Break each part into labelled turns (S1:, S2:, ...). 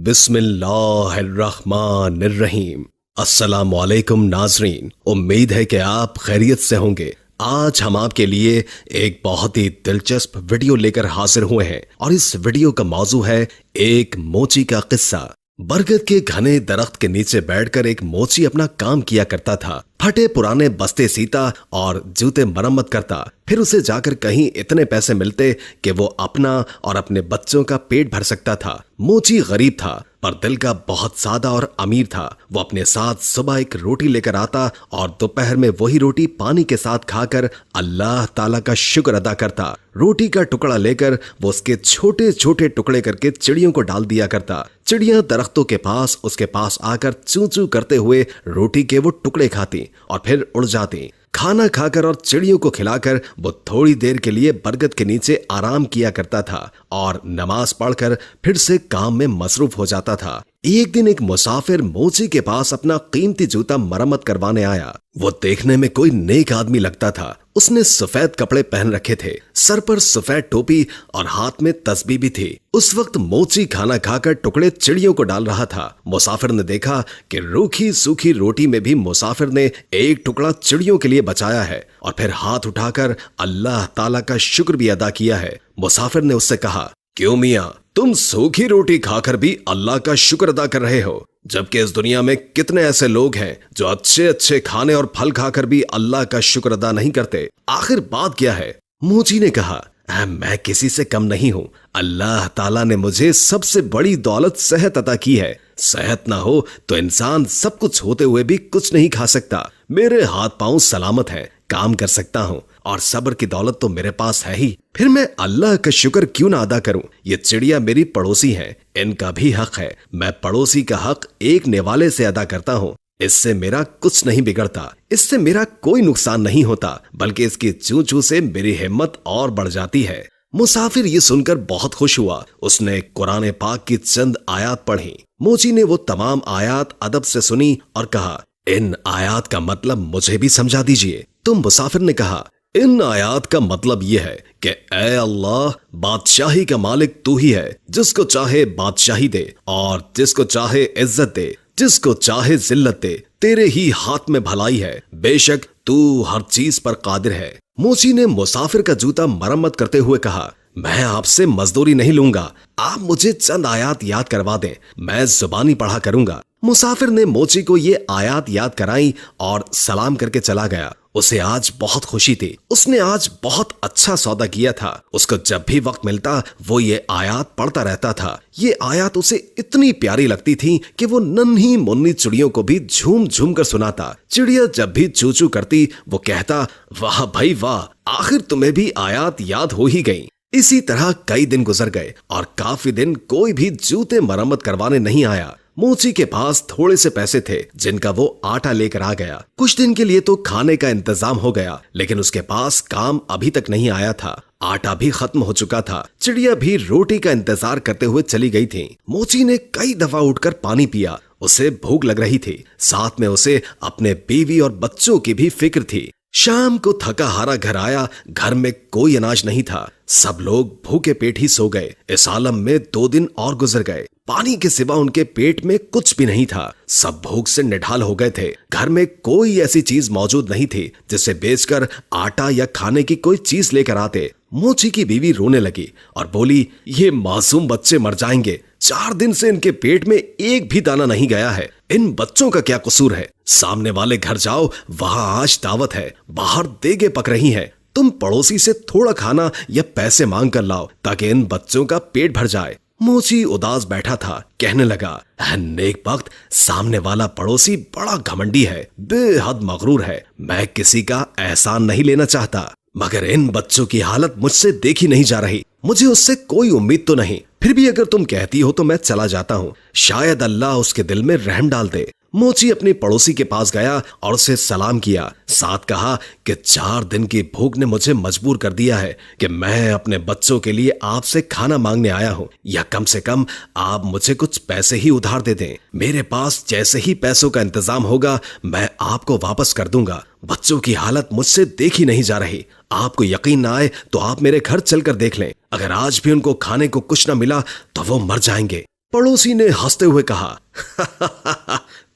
S1: बिस्मिल्लाहिर्रहमानिर्रहीम। अस्सलामुअलैकुम नाजरीन, उम्मीद है कि आप खैरियत से होंगे। आज हम आपके लिए एक बहुत ही दिलचस्प वीडियो लेकर हाजिर हुए हैं और इस वीडियो का मौजू है एक मोची का किस्सा। बरगद के घने दरख्त के नीचे बैठकर एक मोची अपना काम किया करता था। फटे पुराने बस्ते सीता और जूते मरम्मत करता। फिर उसे जाकर कहीं इतने पैसे मिलते कि वो अपना और अपने बच्चों का पेट भर सकता था। मोची गरीब था पर दिल का बहुत सादा और अमीर था। वो अपने साथ सुबह एक रोटी लेकर आता और दोपहर में वही रोटी पानी के साथ खाकर अल्लाह ताला का शुक्र अदा करता। रोटी का टुकड़ा लेकर वो उसके छोटे छोटे टुकड़े करके चिड़ियों को डाल दिया करता। चिड़ियां दरख्तों के पास उसके पास आकर चूं चूं करते हुए रोटी के वो टुकड़े खाती और फिर उड़ जाती। खाना खाकर और चिड़ियों को खिलाकर वो थोड़ी देर के लिए बरगद के नीचे आराम किया करता था और नमाज पढ़कर फिर से काम में मसरूफ हो जाता था। एक दिन एक मुसाफिर मोची के पास अपना कीमती जूता मरम्मत करवाने आया। वो देखने में कोई नेक आदमी लगता था। उसने सफेद कपड़े पहन रखे थे, सर पर सफेद टोपी और हाथ में तस्बीह भी थी। उस वक्त मोची खाना खाकर टुकड़े चिड़ियों को डाल रहा था। मुसाफिर ने देखा कि रूखी सूखी रोटी में भी मुसाफिर ने एक टुकड़ा चिड़ियों के लिए बचाया है और फिर हाथ उठाकर अल्लाह ताला का शुक्र भी अदा किया है। मुसाफिर ने उससे कहा, क्यों मियां, तुम सूखी रोटी खाकर भी अल्लाह का शुक्र अदा कर रहे हो, जबकि इस दुनिया में कितने ऐसे लोग हैं जो अच्छे अच्छे खाने और फल खाकर भी अल्लाह का शुक्र अदा नहीं करते। आखिर बात क्या है? मोची ने कहा, मैं किसी से कम नहीं हूँ। अल्लाह ताला ने मुझे सबसे बड़ी दौलत सेहत अता की है। सेहत ना हो तो इंसान सब कुछ होते हुए भी कुछ नहीं खा सकता। मेरे हाथ पांव सलामत हैं, काम कर सकता हूँ और सब्र की दौलत तो मेरे पास है ही। फिर मैं अल्लाह का शुक्र क्यों ना अदा करूं? ये चिड़िया मेरी पड़ोसी है, इनका भी हक है। मैं पड़ोसी का हक एक निवाले से अदा करता हूँ। इससे मेरा कुछ नहीं बिगड़ता, इससे मेरा कोई नुकसान नहीं होता, बल्कि इसकी चू चू से मेरी हिम्मत और बढ़ जाती है। मुसाफिर ये सुनकर बहुत खुश हुआ। उसने कुरान पाक की चंद आयात पढ़ी। मोची ने वो तमाम आयात अदब से सुनी और कहा, इन आयात का मतलब मुझे भी समझा दीजिए। तो मुसाफिर ने कहा, इन आयात का मतलब यह है कि ऐ अल्लाह, बादशाही का मालिक तू ही है। जिसको चाहे बादशाही दे और जिसको चाहे इज्जत दे, जिसको चाहे जिल्लत दे। तेरे ही हाथ में भलाई है, बेशक तू हर चीज पर कादिर है। मोची ने मुसाफिर का जूता मरम्मत करते हुए कहा, मैं आपसे मजदूरी नहीं लूंगा, आप मुझे चंद आयात याद करवा दें, मैं जुबानी पढ़ा करूंगा। मुसाफिर ने मोची को ये आयात याद कराई और सलाम करके चला गया। उसे आज बहुत खुशी थी। उसने आज बहुत अच्छा सौदा किया था। उसको जब भी वक्त मिलता वो ये आयात पढ़ता रहता था। ये आयात उसे इतनी प्यारी लगती थी कि वो नन्ही मुन्नी चिड़ियों को भी झूम झूम कर सुनाता। चिड़िया जब भी चू चू करती वो कहता, वाह भाई वाह, आखिर तुम्हें भी आयात याद हो ही गई। इसी तरह कई दिन गुजर गए और काफी दिन कोई भी जूते मरम्मत करवाने नहीं आया। मोची के पास थोड़े से पैसे थे जिनका वो आटा लेकर आ गया। कुछ दिन के लिए तो खाने का इंतजाम हो गया, लेकिन उसके पास काम अभी तक नहीं आया था। आटा भी खत्म हो चुका था। चिड़िया भी रोटी का इंतजार करते हुए चली गई थी। मोची ने कई दफा उठकर पानी पिया। उसे भूख लग रही थी, साथ में उसे अपने बीवी और बच्चों की भी फिक्र थी। शाम को थका हारा घर आया। घर में कोई अनाज नहीं था। सब लोग भूखे पेट ही सो गए। इस आलम में 2 दिन और गुजर गए। पानी के सिवा उनके पेट में कुछ भी नहीं था। सब भूख से निढाल हो गए थे। घर में कोई ऐसी चीज मौजूद नहीं थी जिसे बेचकर आटा या खाने की कोई चीज लेकर आते। मोची की बीवी रोने लगी और बोली, ये मासूम बच्चे मर जाएंगे। 4 दिन से इनके पेट में एक भी दाना नहीं गया है। इन बच्चों का क्या कसूर है? सामने वाले घर जाओ, वहां आज दावत है, बाहर देगे पक रही हैं। तुम पड़ोसी से थोड़ा खाना या पैसे मांग कर लाओ ताकि इन बच्चों का पेट भर जाए। मोची उदास बैठा था। कहने लगा, नेक वक्त, सामने वाला पड़ोसी बड़ा घमंडी है, बेहद मगरूर है। मैं किसी का एहसान नहीं लेना चाहता, मगर इन बच्चों की हालत मुझसे देखी नहीं जा रही। मुझे उससे कोई उम्मीद तो नहीं, फिर भी अगर तुम कहती हो तो मैं चला जाता हूँ। शायद अल्लाह उसके दिल में रहम डाल दे। मोची अपने पड़ोसी के पास गया और उसे सलाम किया। साथ कहा कि 4 दिन की भूख ने मुझे मजबूर कर दिया है कि मैं अपने बच्चों के लिए आपसे खाना मांगने आया हूँ, या कम से कम आप मुझे कुछ पैसे ही उधार दे दें। मेरे पास जैसे ही पैसों का इंतजाम होगा मैं आपको वापस कर दूंगा। बच्चों की हालत मुझसे देखी नहीं जा रही। आपको यकीन ना आए तो आप मेरे घर चलकर देख लें। अगर आज भी उनको खाने को कुछ न मिला तो वो मर जाएंगे। पड़ोसी ने हंसते हुए कहा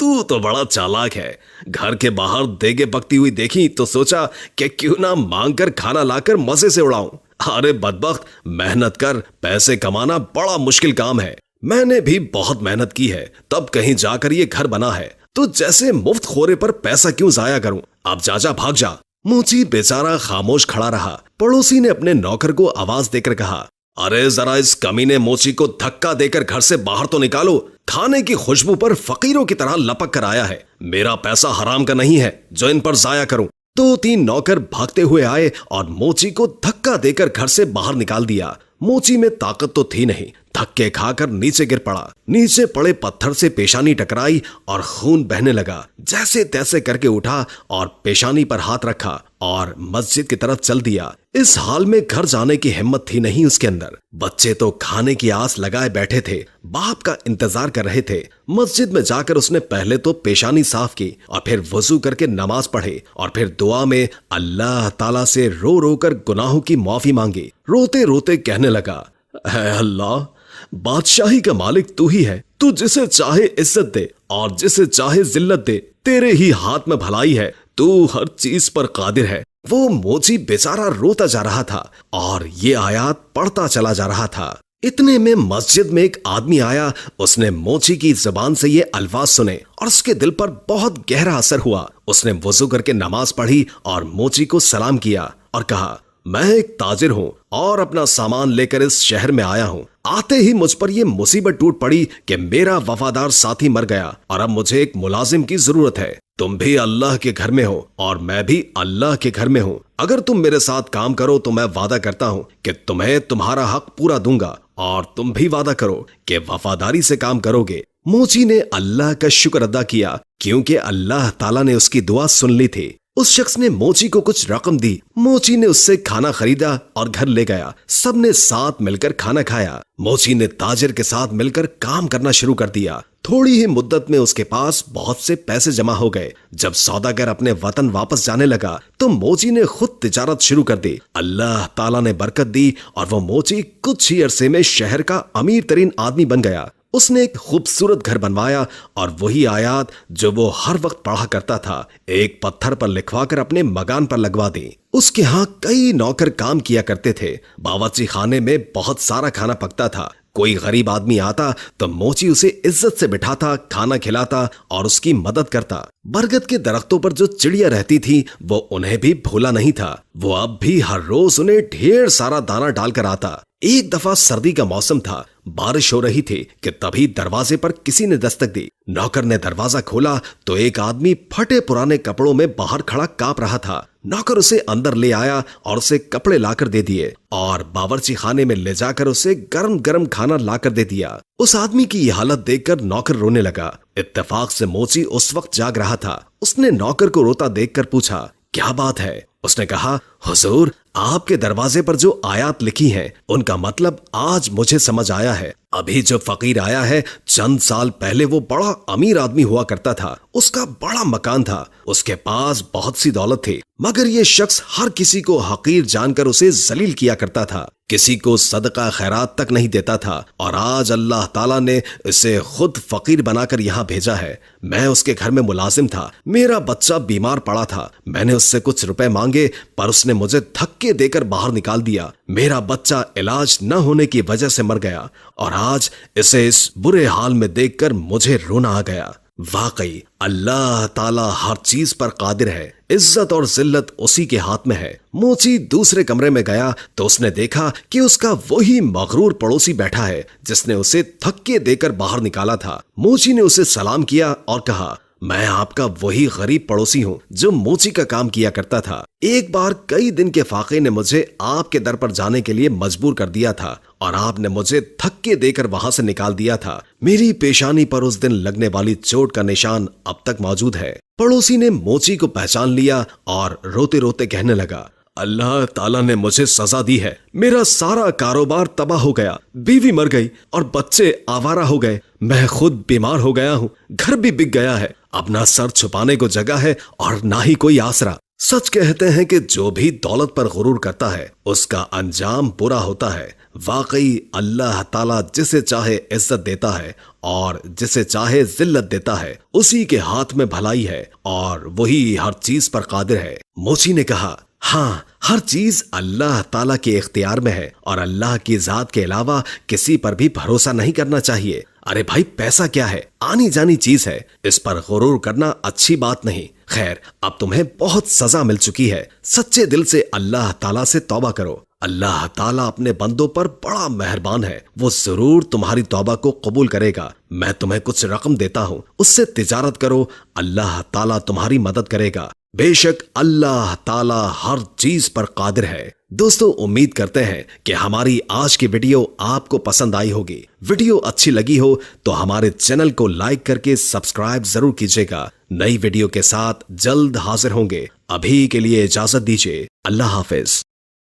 S1: तू तो बड़ा चालाक है। घर के बाहर देगे पकती हुई देखी तो सोचा कि क्यों ना मांग कर खाना लाकर मजे से उड़ाऊं। अरे बदबख्त, मेहनत कर पैसे कमाना बड़ा मुश्किल काम है। मैंने भी बहुत मेहनत की है, तब कहीं जाकर ये घर बना है। तो जैसे मुफ्त खोरे पर पैसा क्यों जाया करूं। अब जा भाग जा। मोची बेचारा खामोश खड़ा रहा। पड़ोसी ने अपने नौकर को आवाज देकर कहा, अरे जरा इस कमीने मोची को धक्का देकर घर से बाहर तो निकालो। खाने की खुशबू पर फकीरों की तरह लपक कर आया है। मेरा पैसा हराम का नहीं है जो इन पर जाया करूं। 2-3 नौकर भागते हुए आए और मोची को धक्का देकर घर से बाहर निकाल दिया। मोची में ताकत तो थी नहीं, धक्के खाकर नीचे गिर पड़ा। नीचे पड़े पत्थर से पेशानी टकराई और खून बहने लगा। जैसे तैसे करके उठा और पेशानी पर हाथ रखा और मस्जिद की तरफ चल दिया। इस हाल में घर जाने की हिम्मत थी नहीं उसके अंदर। बच्चे तो खाने की आस लगाए बैठे थे, बाप का इंतजार कर रहे थे। मस्जिद में जाकर उसने पहले तो पेशानी साफ की और फिर वजू करके नमाज पढ़े और फिर दुआ में अल्लाह ताला से रो रो कर गुनाहों की माफी मांगी। रोते रोते कहने लगा, है अल्लाह, बादशाही का मालिक तू ही है। तू जिसे चाहे इज्जत दे और जिसे चाहे जिल्लत दे। तेरे ही हाथ में भलाई है। तू हर चीज पर कादिर है। वो मोची बेचारा रोता जा रहा था और ये आयात पढ़ता चला जा रहा था। इतने में मस्जिद में एक आदमी आया। उसने मोची की जुबान से ये अल्फाज सुने और उसके दिल पर बहुत गहरा असर हुआ। उसने वजू करके नमाज पढ़ी और मोची को सलाम किया और कहा, मैं एक ताजिर हूँ और अपना सामान लेकर इस शहर में आया हूँ। आते ही मुझ पर यह मुसीबत टूट पड़ी कि मेरा वफादार साथी मर गया और अब मुझे एक मुलाजिम की जरूरत है। तुम भी अल्लाह के घर में हो और मैं भी अल्लाह के घर में हूँ। अगर तुम मेरे साथ काम करो तो मैं वादा करता हूँ कि तुम्हें तुम्हारा हक पूरा दूंगा और तुम भी वादा करो कि वफादारी से काम करोगे। मोची ने अल्लाह का शुक्र अदा किया क्योंकि अल्लाह ताला ने उसकी दुआ सुन ली थी। उस शख्स ने मोची को कुछ रकम दी। मोची ने उससे खाना खरीदा और घर ले गया। सबने साथ मिलकर खाना खाया। मोची ने ताजिर के साथ मिलकर काम करना शुरू कर दिया। थोड़ी ही मुद्दत में उसके पास बहुत से पैसे जमा हो गए। जब सौदागर अपने वतन वापस जाने लगा तो मोची ने खुद तिजारत शुरू कर दी। अल्लाह ताला ने बरकत दी और वो मोची कुछ ही अरसे में शहर का अमीर तरीन आदमी बन गया। उसने एक खूबसूरत घर बनवाया और वही आयात जो वो हर वक्त पढ़ा करता था एक पत्थर पर लिखवाकर अपने मकान पर लगवा दी। उसके यहाँ कई नौकर काम किया करते थे। बावर्ची खाने में बहुत सारा खाना पकता था। कोई गरीब आदमी आता तो मोची उसे इज्जत से बिठाता, खाना खिलाता और उसकी मदद करता। बरगद के दरख्तों पर जो चिड़िया रहती थी वो उन्हें भी भूला नहीं था। वो अब भी हर रोज उन्हें ढेर सारा दाना डालकर आता। एक दफा सर्दी का मौसम था, बारिश हो रही थी कि तभी दरवाजे पर किसी ने दस्तक दी। नौकर ने दरवाजा खोला तो एक आदमी फटे पुराने कपड़ों में बाहर खड़ा कांप रहा था। नौकर उसे अंदर ले आया और उसे कपड़े लाकर दे दिए और बावर्ची खाने में ले जाकर उसे गरम गरम खाना लाकर दे दिया। उस आदमी की यह हालत देखकर नौकर रोने लगा। इत्तेफाक से मोची उस वक्त जाग रहा था। उसने नौकर को रोता देखकर पूछा, क्या बात है? उसने कहा, हुजूर, आपके दरवाजे पर जो आयात लिखी हैं उनका मतलब आज मुझे समझ आया है। अभी जो फकीर आया है चंद साल पहले वो बड़ा अमीर आदमी हुआ करता था। उसका बड़ा मकान था, उसके पास बहुत सी दौलत थी, मगर ये शख्स हर किसी को हकीर जानकर उसे जलील किया करता था। किसी को सदका खैरात तक नहीं देता था और आज अल्लाह ताला ने इसे खुद फकीर बनाकर यहाँ भेजा है। मैं उसके घर में मुलाजिम था। मेरा बच्चा बीमार पड़ा था। मैंने उससे कुछ रुपए मांगे पर उसने मुझे धक्के देकर बाहर निकाल दिया। मेरा बच्चा इलाज न होने की वजह से मर गया और आज इसे इस बुरे हाल में देखकर मुझे रोना आ गया। वाकई अल्लाह ताला हर चीज पर कादिर है। इज्जत और जिल्लत उसी के हाथ में है। मोची दूसरे कमरे में गया तो उसने देखा कि उसका वही मगरूर पड़ोसी बैठा है जिसने उसे धक्के देकर बाहर निकाला था। मोची ने उसे सलाम किया और कहा, मैं आपका वही गरीब पड़ोसी हूँ जो मोची का काम किया करता था। एक बार कई दिन के फाके ने मुझे आपके दर पर जाने के लिए मजबूर कर दिया था और आपने मुझे धक्के देकर वहां से निकाल दिया था। मेरी पेशानी पर उस दिन लगने वाली चोट का निशान अब तक मौजूद है। पड़ोसी ने मोची को पहचान लिया और रोते रोते कहने लगा, अल्लाह ताला ने मुझे सजा दी है। मेरा सारा कारोबार तबाह हो गया, बीवी मर गई और बच्चे आवारा हो गए। मैं खुद बीमार हो गया हूँ, घर भी बिक गया है। अब ना सर छुपाने को जगह है और ना ही कोई आसरा। सच कहते हैं कि जो भी दौलत पर गुरूर करता है उसका अंजाम बुरा होता है। वाकई अल्लाह ताला जिसे चाहे इज्जत देता है और जिसे चाहे जिल्लत देता है। उसी के हाथ में भलाई है और वही हर चीज पर कादिर है। मोची ने कहा, हाँ, हर चीज अल्लाह ताला के इख्तियार में है और अल्लाह की जात के अलावा किसी पर भी भरोसा नहीं करना चाहिए। अरे भाई, पैसा क्या है, आनी जानी चीज है, इस पर गुरूर करना अच्छी बात नहीं। खैर, अब तुम्हें बहुत सजा मिल चुकी है। सच्चे दिल से अल्लाह ताला से तौबा करो। अल्लाह ताला अपने बंदों पर बड़ा मेहरबान है, वो जरूर तुम्हारी तौबा को कबूल करेगा। मैं तुम्हें कुछ रकम देता हूँ, उससे तिजारत करो, अल्लाह ताला तुम्हारी मदद करेगा। बेशक अल्लाह ताला हर चीज पर कादिर है। दोस्तों, उम्मीद करते हैं कि हमारी आज की वीडियो आपको पसंद आई होगी। वीडियो अच्छी लगी हो तो हमारे चैनल को लाइक करके सब्सक्राइब जरूर कीजिएगा। नई वीडियो के साथ जल्द हाजिर होंगे। अभी के लिए इजाजत दीजिए। अल्लाह हाफिज।